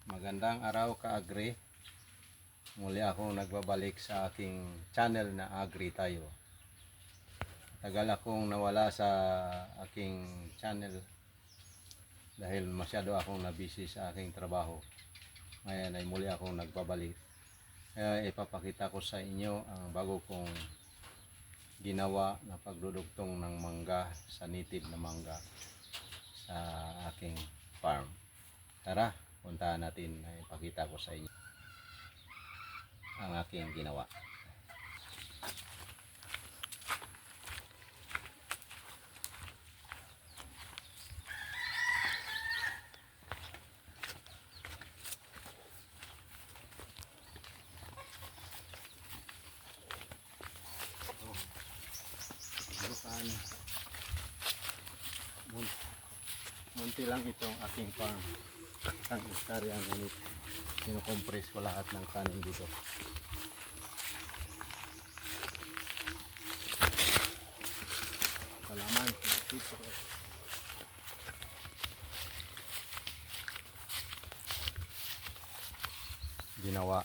Magandang araw ka-agri. Muli akong nagbabalik sa aking channel na Agri Tayo. Tagal akong nawala sa aking channel dahil masyado akong nabisi sa aking trabaho. Ngayon ay muli akong nagbabalik. Kaya ipapakita ko sa inyo ang bago kong ginawa na pagdudugtong ng mangga sa native na mangga sa aking farm. Tara, puntahan natin na ipakita ko sa inyo ang aking ginawa. Munti lang itong aking farm. Ang hektarya ang ganit. Sinukompress ko lahat ng kanin dito. Salaman. Ginawa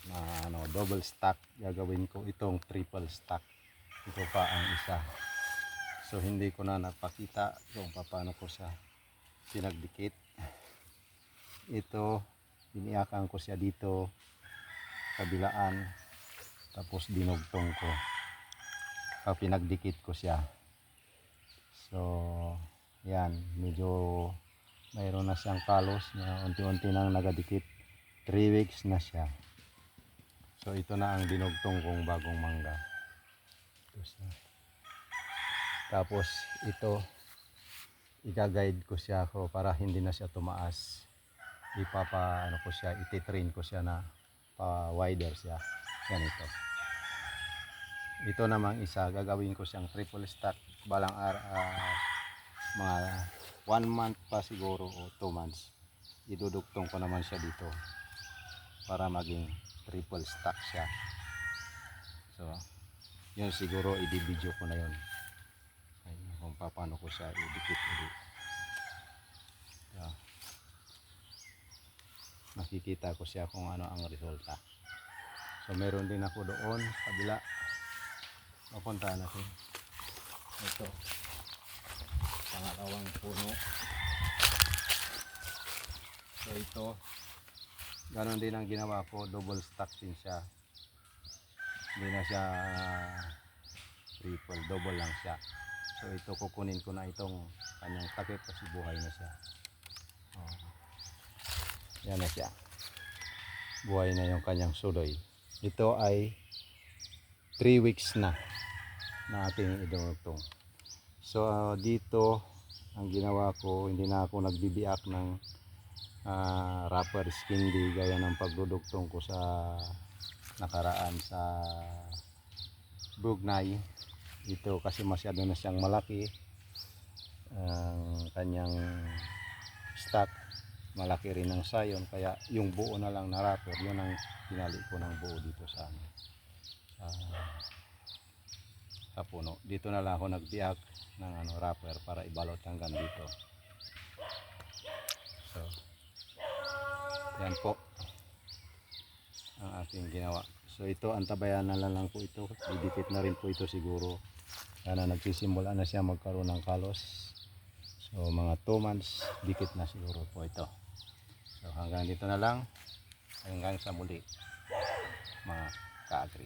na double stack. Gagawin ko itong triple stack. Ito pa ang isa. So hindi ko na napakita kung paano ko siya pinagdikit. Ito iniakan ko siya dito kabilaan, tapos dinugtong ko, pinagdikit ko siya. So yan, medyo mayroon na siyang kalos na unti-unti nang nagadikit. 3 weeks na siya. So ito na ang dinugtong kong bagong mangga. Tapos ito i-guide ko siya para hindi na siya tumaas. Ano ko siya, iti-train ko siya na pa wider siya. Ganito. Ito namang isa, gagawin ko siyang triple stack balang mga 1 month pa siguro o 2 months. Idudugtong ko naman siya dito para maging triple stack siya. So yun, siguro i-video ko na yun kung paano ko siya idikit ulit. Makikita ko siya kung ano ang resulta. So meron din ako doon sa kabila. Mapuntahan natin. Ito, pangalawang puno. So ito, ganon din ang ginawa ko, double stack din siya. Hindi na siya triple, double lang siya. So ito, kukunin ko na itong kanyang takip kasi buhay na siya. Yan na siya, buhay na yung kanyang sudoy. Ito ay 3 weeks na ating idunugtong. So dito ang ginawa ko, hindi na ako nagbibiak ng wrapper skindi gaya ng pagdudugtong ko sa nakaraan sa Brugnay. Ito kasi masyado na siyang malaki, ang kanyang stock malaki rin ng sayon, kaya yung buo na lang na wrapper, yun ang pinali ko ng buo dito sa puno. Dito na lang ako nagbiyak ng wrapper para ibalot hanggang dito. So yan po ang aking ginawa. So ito, antabayan na lang po ito, didikit na rin po ito siguro. Kaya nagsisimula na siya magkaroon ng kalos. So mga 2 months, dikit na siguro po ito. So hanggang dito na lang, hanggang sa muli mga ka-agri.